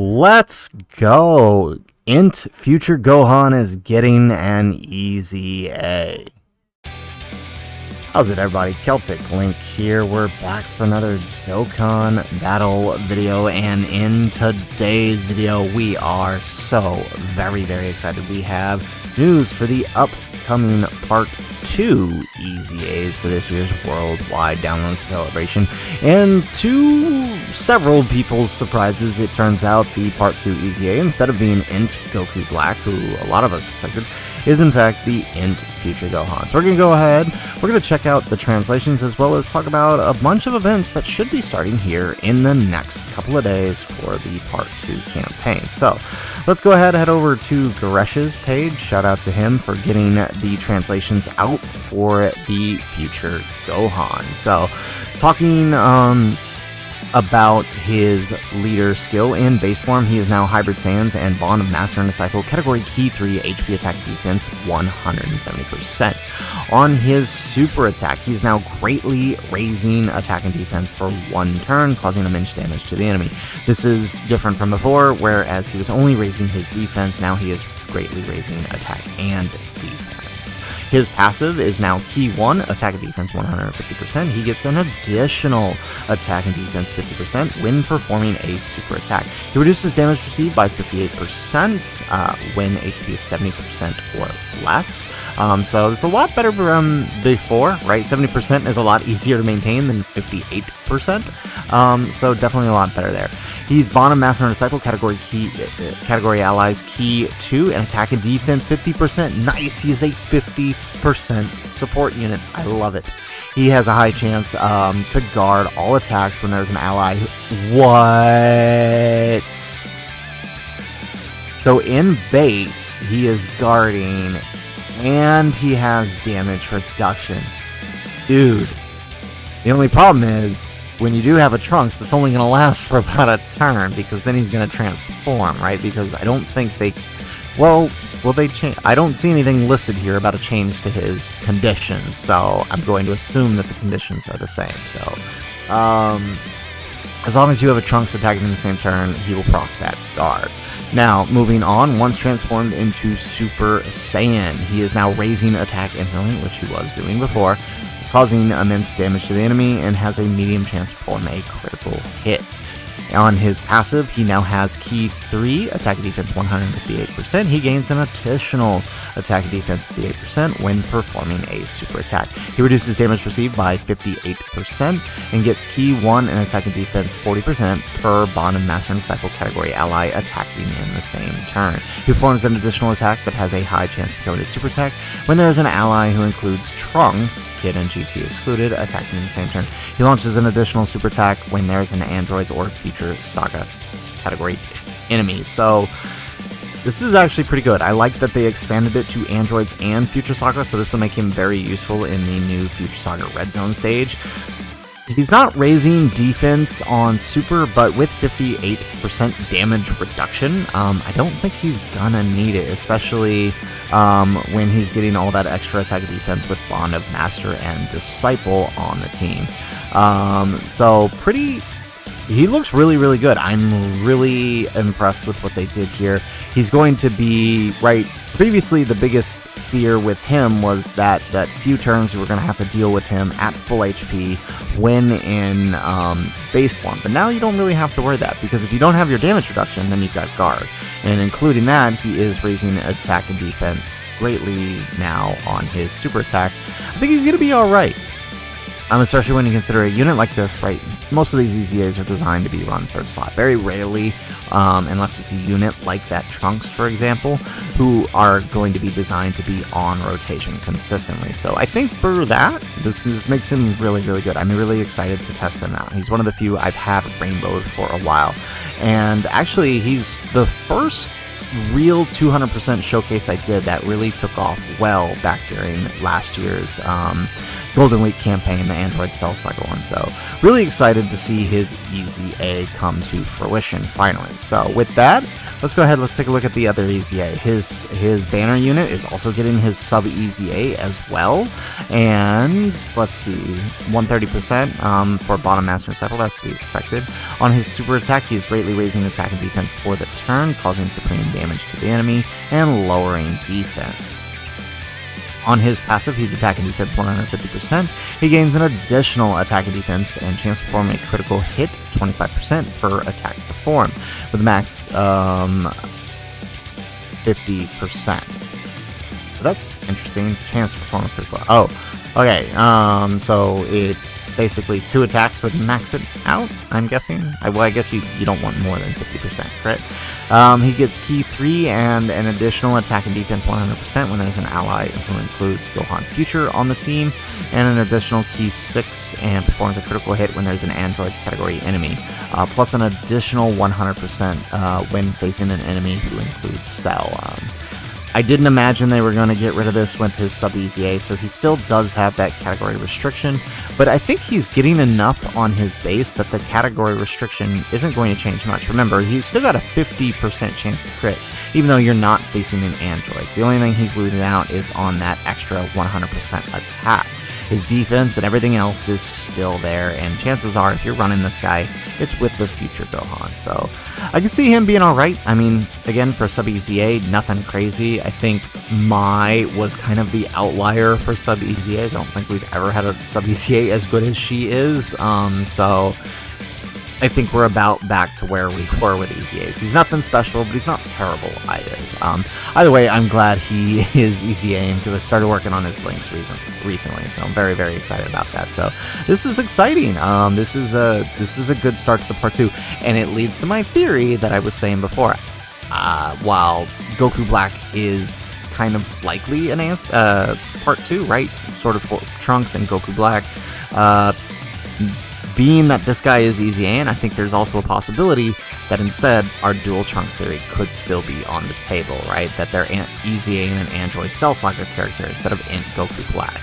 Let's go! INT Future Gohan is getting an EZA. How's it, everybody? Celtic Link here. We're back for another Dokkan battle video, and in today's video we are so very excited. We have news for the upcoming Part 2 EZAs for this year's worldwide download celebration, and to several people's surprises, it turns out the Part 2 EZA, instead of being INT Goku Black, who a lot of us expected, is in fact the INT Future Gohan. So we're going to go ahead, we're going to check out the translations as well as talk about a bunch of events that should be starting here in the next couple of days for the Part 2 campaign. So let's go ahead, head over to Garesh's page. Shout out to him for getting the translations out for the Future Gohan. So talking about his leader skill in base form, he is now Hybrid Saiyans and Bond of Master and Disciple, category Key 3, HP attack defense 170%. On his super attack, he is now greatly raising attack and defense for one turn, causing immense damage to the enemy. This is different from before, whereas he was only raising his defense, now he is greatly raising attack and defense. His passive is now Key 1, attack and defense 150%. He gets an additional attack and defense 50% when performing a super attack. He reduces damage received by 58% when HP is 70% or less. So it's a lot better from before, right? 70% is a lot easier to maintain than 58%. So definitely a lot better there. He's Bond of Master and Disciple, category allies Key 2, and attack and defense 50%. Nice, he is a 50% support unit. I love it. He has a high chance to guard all attacks when there's an ally. What? So in base, he is guarding, and he has damage reduction. Dude, the only problem is, when you do have a Trunks, that's only going to last for about a turn, because then he's going to transform, right? Because I don't think they... Well, will they change? I don't see anything listed here about a change to his conditions, so I'm going to assume that the conditions are the same. So, as long as you have a Trunks attacking in the same turn, he will proc that guard. Now, moving on, once transformed into Super Saiyan, he is now raising attack instantly, which he was doing before, causing immense damage to the enemy, and has a medium chance to perform a critical hit. On his passive, he now has Key 3, attack and defense 158%. He gains an additional attack and defense 58% when performing a super attack. He reduces damage received by 58% and gets Key 1 and attack and defense 40% per Bond and Master and Disciple category ally attacking in the same turn. He performs an additional attack but has a high chance of becoming a super attack when there is an ally who includes Trunks, Kid and GT excluded, attacking in the same turn. He launches an additional super attack when there is an androids or future Saga category enemies. So this is actually pretty good. I like that they expanded it to androids and Future Saga, so this will make him very useful in the new Future Saga Red Zone stage. He's not raising defense on super, but with 58% damage reduction, I don't think he's gonna need it, especially when he's getting all that extra attack and defense with Bond of Master and Disciple on the team. So he looks really good. I'm really impressed with what they did here. He's going to be, right, previously the biggest fear with him was that few turns we were going to have to deal with him at full HP when in base form. But now you don't really have to worry that, because if you don't have your damage reduction, then you've got guard. And including that, he is raising attack and defense greatly now on his super attack. I think he's going to be alright. Especially when you consider a unit like this, right? Most of these EZAs are designed to be run third slot. Very rarely, unless it's a unit like that Trunks, for example, who are going to be designed to be on rotation consistently. So I think for that, this makes him really good. I'm really excited to test him out. He's one of the few I've had rainbowed for a while. And actually, he's the first real 200% showcase I did that really took off well back during last year's Golden Week campaign, the Android Cell Cycle one. So really excited to see his EZA come to fruition finally. So with that, let's go ahead, let's take a look at the other EZA. His banner unit is also getting his sub EZA as well. And let's see, 130% for bottom master cycle, that's to be expected. On his super attack, he is greatly raising attack and defense for the turn, causing supreme damage to the enemy and lowering defense. On his passive, he's attack and defense 150%. He gains an additional attack and defense and chance to perform a critical hit 25% per attack performed, with a max 50%. So that's interesting. Chance to perform a critical. Oh, okay. So it basically 2 attacks would max it out, I'm guessing. Well, I guess you don't want more than 50%, correct? He gets key 3 and an additional attack and defense 100% when there's an ally who includes Gohan Future on the team, and an additional key 6 and performs a critical hit when there's an androids category enemy, plus an additional 100% when facing an enemy who includes Cell. I didn't imagine they were going to get rid of this with his sub EZA, so he still does have that category restriction, but I think he's getting enough on his base that the category restriction isn't going to change much. Remember, he's still got a 50% chance to crit, even though you're not facing an androids. The only thing he's losing out is on that extra 100% attack. His defense and everything else is still there, and chances are, if you're running this guy, it's with the Future Gohan. So I can see him being alright. I mean, again, for sub EZA, nothing crazy. I think Mai was kind of the outlier for sub EZAs. I don't think we've ever had a sub EZA as good as she is. So I think we're about back to where we were with EZAs. He's nothing special, but he's not terrible either. Either way, I'm glad he is EZAing because I started working on his links recently, so I'm very, very excited about that. So this is exciting. This is a good start to the part 2, and it leads to my theory that I was saying before. While Goku Black is kind of likely an part 2, right? Sort of Trunks and Goku Black. Being that this guy is EZAing, I think there's also a possibility that instead our dual Trunks theory could still be on the table, right? That they're EZAing an Android Cell Saga character instead of Int Goku Black,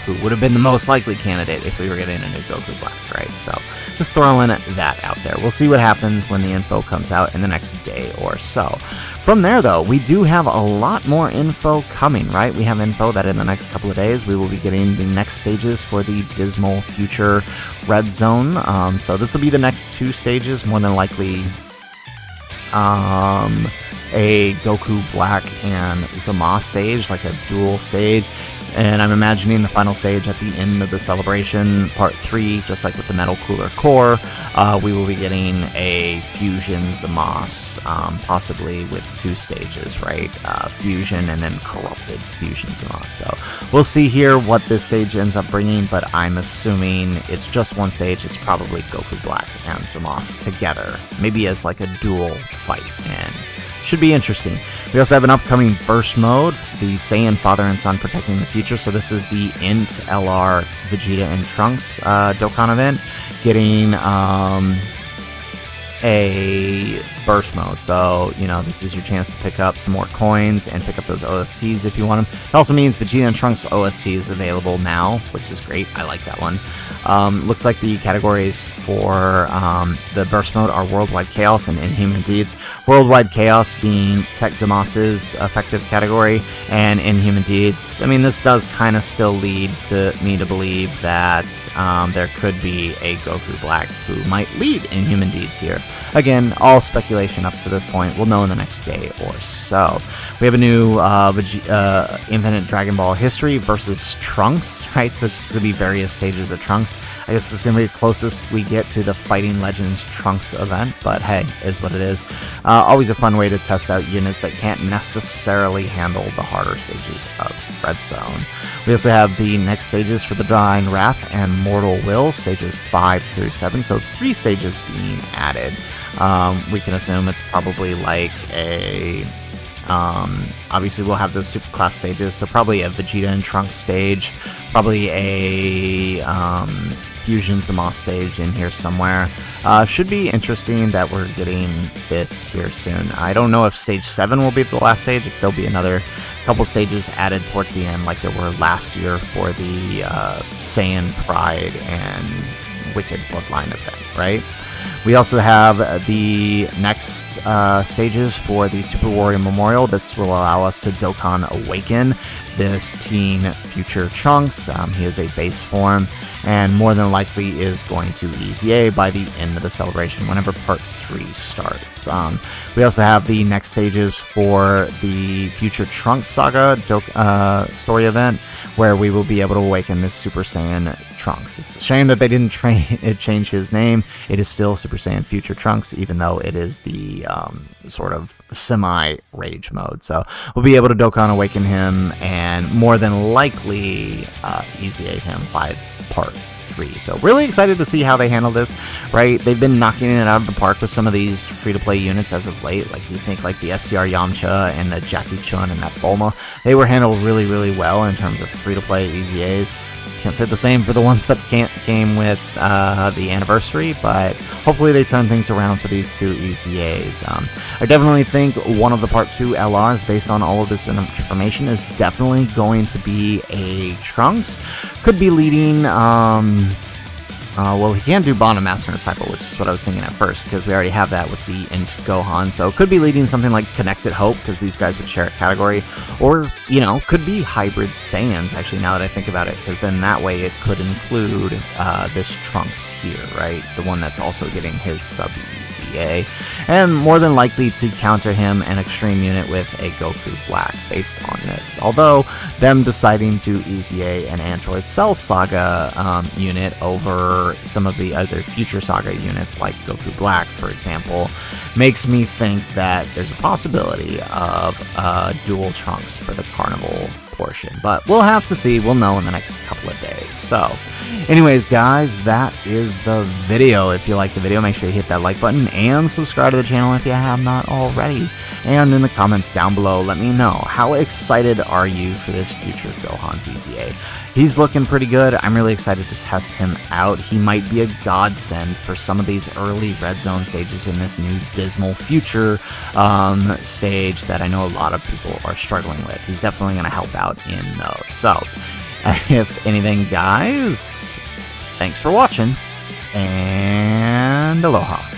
who would have been the most likely candidate if we were getting a new Goku Black, right? So just throwing that out there. We'll see what happens when the info comes out in the next day or so. From there, though, we do have a lot more info coming, right? We have info that in the next couple of days we will be getting the next stages for the Dismal Future Red Zone. So this will be the next 2 stages, more than likely a Goku Black and Zama stage, like a dual stage. And I'm imagining the final stage at the end of the celebration, part 3, just like with the Metal Cooler Core, we will be getting a Fusion Zamasu, possibly with 2 stages, right? Fusion and then Corrupted Fusion Zamasu. So we'll see here what this stage ends up bringing, but I'm assuming it's just 1 stage. It's probably Goku Black and Zamasu together, maybe as like a dual fight, and should be interesting. We also have an upcoming burst mode, the Saiyan Father and Son Protecting the Future. So this is the Int LR Vegeta and Trunks Dokkan event, getting a burst mode. So, you know, this is your chance to pick up some more coins and pick up those OSTs if you want them. It also means Vegeta and Trunks OST is available now, which is great. I like that one. Looks like the categories for the burst mode are Worldwide Chaos and Inhuman Deeds. Worldwide Chaos being Tech Zamasu's effective category, and Inhuman Deeds, I mean, this does kind of still lead to me to believe that there could be a Goku Black who might lead Inhuman Deeds here. Again, all speculation up to this point. We'll know in the next day or so. We have a new Infinite Dragon Ball History versus Trunks, right? So it's going to be various stages of Trunks. I guess this is going to be the closest we get to the Fighting Legends Trunks event, but hey, is what it is. Always a fun way to test out units that can't necessarily handle the harder stages of Red Zone. We also have the next stages for the Divine Wrath and Mortal Will, stages 5 through 7, so 3 stages being added. We can assume it's probably like a... obviously we'll have the superclass stages, so probably a Vegeta and Trunks stage, probably a Fusion Zamath stage in here somewhere. Should be interesting that we're getting this here soon. I don't know if stage 7 will be the last stage, if there'll be another couple stages added towards the end like there were last year for the Saiyan Pride and Wicked Bloodline event, right? We also have the next stages for the Super Warrior Memorial. This will allow us to Dokkan Awaken this Teen Future Trunks. He is a base form, and more than likely is going to EZA by the end of the celebration, whenever Part 3 starts. We also have the next stages for the Future Trunks Saga story event, where we will be able to awaken this Super Saiyan Trunks. It's a shame that they didn't change his name. It is still Super Saiyan Future Trunks, even though it is the sort of semi-rage mode. So we'll be able to Dokkan Awaken him, and more than likely EZA him by Part 3. So really excited to see how they handle this, right? They've been knocking it out of the park with some of these free-to-play units as of late. Like, you think like the STR Yamcha and the Jackie Chun and that Bulma, they were handled really, really well in terms of free-to-play EZAs. Can't say the same for the ones that came with the anniversary, but hopefully they turn things around for these two EZAs. I definitely think one of the Part 2 LRs, based on all of this information, is definitely going to be a Trunks. Could be leading, well, he can do Bond and Master and Disciple, which is what I was thinking at first, because we already have that with the INT Gohan. So could be leading something like Connected Hope, because these guys would share a category. Or, you know, could be Hybrid Saiyans, actually, now that I think about it, because then that way it could include this Trunks here, right? The one that's also getting his sub-EZA. And more than likely to counter him an extreme unit with a Goku Black based on this. Although, them deciding to EZA an Android Cell Saga unit over some of the other Future Saga units like Goku Black, for example, makes me think that there's a possibility of dual Trunks for the Carnival portion. But we'll have to see. We'll know in the next couple of days. So, anyways, guys, that is the video. If you like the video, make sure you hit that like button and subscribe to the channel if you have not already. And in the comments down below, let me know, how excited are you for this Future Gohan's EZA? He's looking pretty good. I'm really excited to test him out. He might be a godsend for some of these early Red Zone stages in this new Dismal Future stage that I know a lot of people are struggling with. He's definitely going to help out in those. So, if anything, guys, thanks for watching, and aloha.